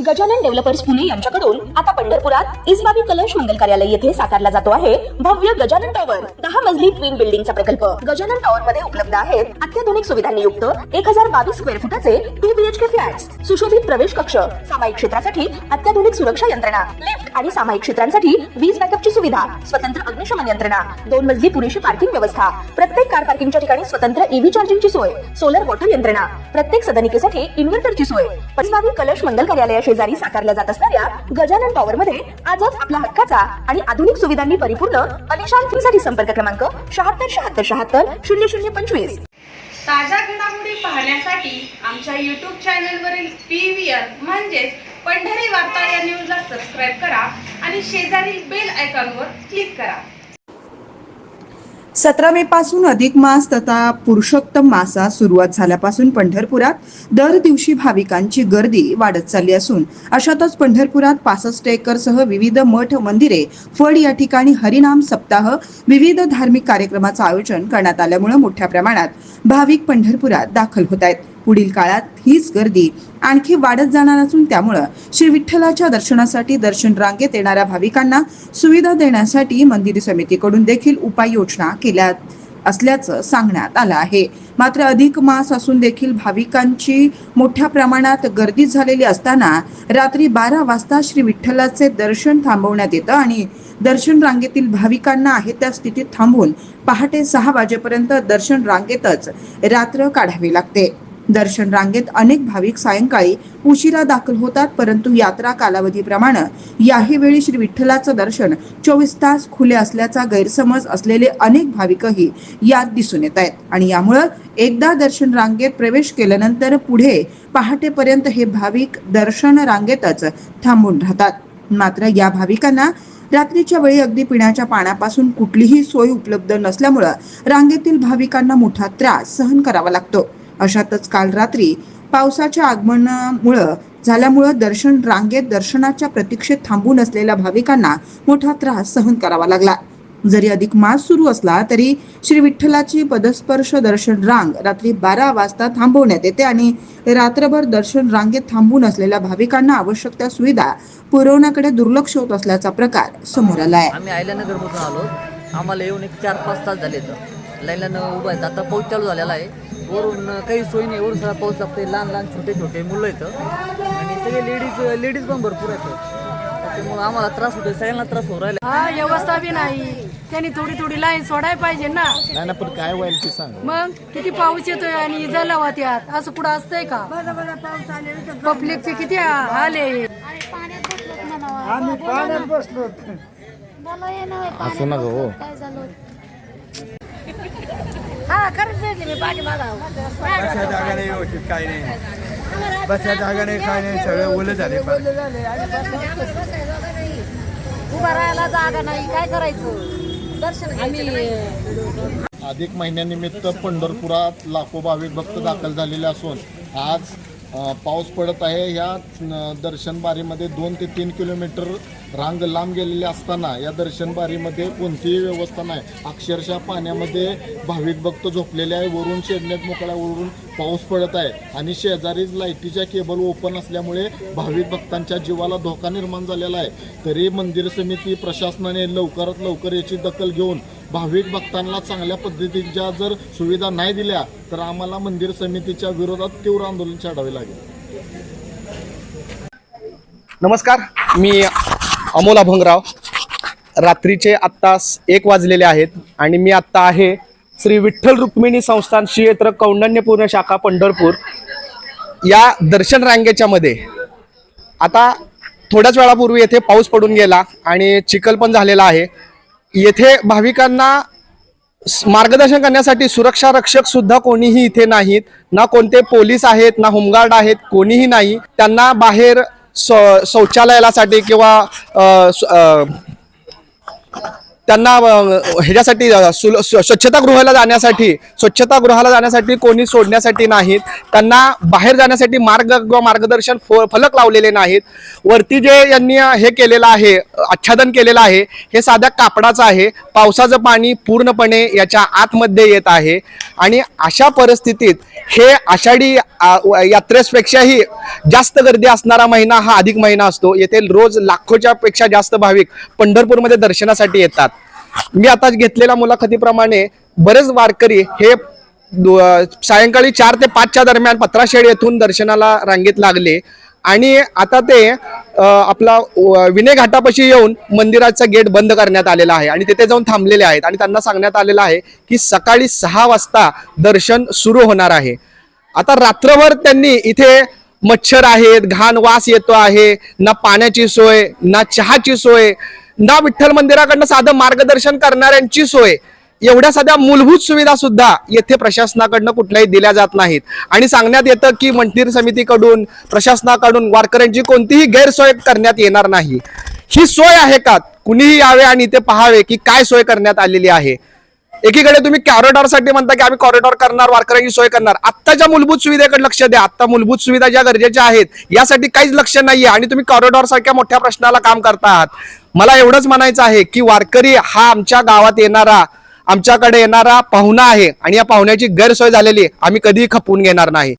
Gajanan developers Pune यांच्याकडून आता पंढरपुरात इसबाबी कलश मंगल कार्यालय येथे साकारला जातो आहे भव्य गजानन टॉवर 10 मजली ट्विन बिल्डिंगचा प्रकल्प। गजानन टॉवर मध्ये उपलब्ध आहेत अत्याधुनिक सुविधांनी युक्त 1022 स्क्वेअर फुटाचे 2 BHK फ्लॅट्स, सुशोभित प्रवेश कक्ष, सामायिक क्षेत्रासाठी अत्याधुनिक सुरक्षा यंत्रणा, लिफ्ट आणि सामायिक क्षेत्रांसाठी वीज बॅकअपची सुविधा, स्वतंत्र अग्निशमन यंत्रणा, 2 मजली पुरेशी पार्किंग व्यवस्था, प्रत्येक कार पार्किंगच्या ठिकाणी स्वतंत्र EV चार्जिंगची सोय, सोलर वॉटर यंत्रणा, प्रत्येक सदनिकेसाठी इन्व्हर्टरची सोय। इसबाबी कलश मंगल कार्यालया शेजारी साकारल्या जात असणाऱ्या गजानन टॉवर मध्ये आजच आपला हक्काचा आणि आधुनिक सुविधांनी परिपूर्ण अलिशान फ्रीसाठी संपर्क क्रमांक 7676700025। ताज्या घडामोडी पाहण्यासाठी आमच्या YouTube चॅनलवरील PVR म्हणजेच पंढरी वार्ता या न्यूजला सबस्क्राइब करा आणि शेजारील बेल आयकॉनवर क्लिक करा। 17 मे पासून अधिक मास तथा पुरुषोत्तम मासा सुरुवात झाल्यापासून पंढरपुरात दर दिवशी भाविकांची गर्दी वाढत चालली असून अशातच पंढरपुरात 65 एकरसह विविध मठ मंदिरे फड या ठिकाणी हरिनाम सप्ताह विविध धार्मिक कार्यक्रमाचं आयोजन करण्यात आल्यामुळे मोठ्या प्रमाणात भाविक पंढरपुरात दाखल होत आहेत। पुढील काळात हीच गर्दी आणखी वाढत जाणार असून त्यामुळे श्री विठ्ठलाच्या दर्शनासाठी दर्शन रांगेत येणाऱ्या भाविकांना सुविधा देण्यासाठी मंदिर समितीकडून देखील उपाययोजना केल्या असल्याचं सांगण्यात आलं आहे। मात्र अधिक मास असून देखील भाविकांची मोठ्या प्रमाणात गर्दी झालेली असताना रात्री 12 वाजता श्री विठ्ठलाचे दर्शन थांबवण्यात येतं आणि दर्शन रांगेतील भाविकांना आहे त्या स्थितीत थांबवून पहाटे 6 वाजेपर्यंत दर्शन रांगेतच रात्र काढावी लागते। दर्शन रांगेत अनेक भाविक सायंकाळी उशिरा दाखल होतात, परंतु यात्रा कालावधीप्रमाणे याही वेळी श्री विठ्ठलाचं दर्शन 24 तास खुले असल्याचा गैरसमज असलेले अनेक भाविकही यात दिसून येत आहेत आणि यामुळे एकदा दर्शन रांगेत प्रवेश केल्यानंतर पुढे पहाटेपर्यंत हे भाविक दर्शन रांगेतच थांबून राहतात। मात्र या भाविकांना रात्रीच्या वेळी अगदी पिण्याच्या पाण्यापासून कुठलीही सोय उपलब्ध नसल्यामुळे रांगेतील भाविकांना मोठा त्रास सहन करावा लागतो। अशातच काल रात्री पावसाच्या आगमनामुळे दर्शन रांगेत दर्शनाच्या प्रतीक्षेत थांबून असलेल्या भाविकांना मोठा त्रास सहन करावा लागला। जरी अधिक मास सुरू असला तरी श्री विठ्ठलाची पदस्पर्श दर्शन रांग रात्री 12 वाजता थांबवण्यात येते आणि रात्रभर दर्शन रांगेत थांबून असलेल्या भाविकांना आवश्यक त्या सुविधा पुरवण्याकडे दुर्लक्ष होत असल्याचा प्रकार समोर आला आहे। आम्ही आयल्यानगरमधून आलो, आम्हाला येऊन एक 4-5 तास झाले तर लाईनला उभं आहेत। आता पाऊस चालू झालेला आहे, वरून काही सोय नाही, वरून सगळा पाऊस लागते, लहान छोटे मुलं येतं आणि सगळे लेडीज पण भरपूर आहेत, त्याच्यामुळे आम्हाला त्रास होतो, सगळ्यांना त्रास होऊ राहिला। हा व्यवस्था बी नाही, त्यांनी थोडी लाईन सोडायला पाहिजे ना। नाही ना, पण काय व्हायला ते सांग। मग किती पाऊस येतोय आणि इजाला त्यात असं कुठं असतंय का? पब्लिकचे किती हाल आहे। आम्ही पाण्यात बसलो असं नका हो। हा खरंच भेटले मी पाठी मागा बसच्या जागा नाही व्यवस्थित, काय नाही बसच्या जागा नाही, काय नाही, सगळे ओले झाले। उभा राहायला जागा नाही, काय करायचं? दर्शन अधिक महिन्यानिमित्त पंढरपुरात लाखो भाविक भक्त दाखल झालेले असून आज पाऊस पडत आहे। या दर्शन बारीमध्ये 2 ते 3 किलोमीटर रांग लांब गेलेली असताना या दर्शन बारीमध्ये कोणतीही व्यवस्था नाही, अक्षरशः पाण्यामध्ये भाविक भक्त झोपलेले आहे। वरून शेडनेट मोकळ्यावरून पाऊस पडत आहे आणि शेजारीच लाईटीच्या केबल ओपन असल्यामुळे भाविक भक्तांच्या जीवाला धोका निर्माण झालेला आहे। तरी मंदिर समिती प्रशासनाने लवकरात लवकर याची दखल घेऊन भाविक भक्तांना चांगल्या पद्धतीच्या जर सुविधा नाही दिल्या तर आम्हाला मंदिर समितीच्या विरोधात तीव्र आंदोलन छेडावे लागेल। नमस्कार, मी अमोल अभंगराव। रात्रीचे आत्ता 1 वाजलेले आहेत आणि मी आत्ता आहे श्री विठ्ठल रुक्मिणी संस्थान श्री क्षेत्र कौंडण्यपूर्ण शाखा पंढरपूर या दर्शन रांगेच्या मध्ये। आता थोड्याच वेळापूर्वी येथे पाऊस पडून गेला आणि चिखल पण झालेला आहे। येथे भाविकांना मार्गदर्शन करण्यासाठी सुरक्षा रक्षक सुद्धा कोणीही इथे नाहीत, ना कोणते पोलीस आहेत, ना होमगार्ड आहेत, कोणीही नाही। त्यांना बाहेर शौचालयासाठी किंवा त्यांना ह्याच्यासाठी स्वच्छतागृहाला जाण्यासाठी कोणी सोडण्यासाठी नाहीत। त्यांना बाहेर जाण्यासाठी मार्ग किंवा मार्गदर्शन फलक लावलेले नाहीत। वरती जे यांनी हे केलेलं आहे, आच्छादन केलेलं आहे, हे साध्या कापडाचं आहे। पावसाचं पाणी पूर्णपणे याच्या आतमध्ये येत आहे आणि अशा परिस्थितीत हे आषाढी यात्रेपेक्षाही जास्त गर्दी असणारा महिना हा अधिक महिना असतो. येथे रोज लाखोच्या पेक्षा जास्त भाविक पंढरपूरमध्ये दर्शनासाठी येतात. मी आता घेतलेल्या मुलाखतीप्रमाणे बरेच वारकरी हे सायंकाळी 4 ते 5च्या दरम्यान पत्राशेड येथून दर्शनाला रांगेत लागले आणि आता ते आपला विनय घाटापाशी येऊन मंदिराचा गेट बंद करण्यात आलेला आहे आणि तिथे जाऊन थांबलेले आहेत आणि त्यांना सांगण्यात आलेलं आहे की सकाळी 6 वाजता दर्शन सुरू होणार आहे. आता रात्रभर त्यांनी इथे मच्छर आहेत, घाण वास येतो आहे, ना पाण्याची सोय, ना चहाची सोय, ना विठ्ठल मंदिराकडनं साधं मार्गदर्शन करणाऱ्यांची सोय, एवढ्या साध्या मूलभूत सुविधा सुद्धा येथे प्रशासनाकडनं कुठल्याही दिल्या जात नाहीत. आणि सांगण्यात येतं की मंदिर समितीकडून, प्रशासनाकडून वारकऱ्यांची कोणतीही गैरसोय करण्यात येणार नाही. ही सोय आहे का? कुणीही यावे आणि इथे पाहावे की काय सोय करण्यात आलेली आहे. एकीकडे तुम्ही कॉरिडॉरसाठी म्हणता की आम्ही कॉरिडॉर करणार, वारकऱ्यांची सोय करणार. आत्ताच्या मूलभूत सुविधेकडे लक्ष द्या. आता मूलभूत सुविधा ज्या गरजेच्या आहेत यासाठी काहीच लक्ष नाहीये आणि तुम्ही कॉरिडॉर सारख्या मोठ्या प्रश्नाला काम करता आहात. मला एवढंच म्हणायचं आहे की वारकरी हा आमच्या गावात येणारा, आमच्याकडे येणारा पाहुणा आहे आणि या पाहुण्याची गैरसोय झालेली आम्ही कधीही खपवून घेणार नाही.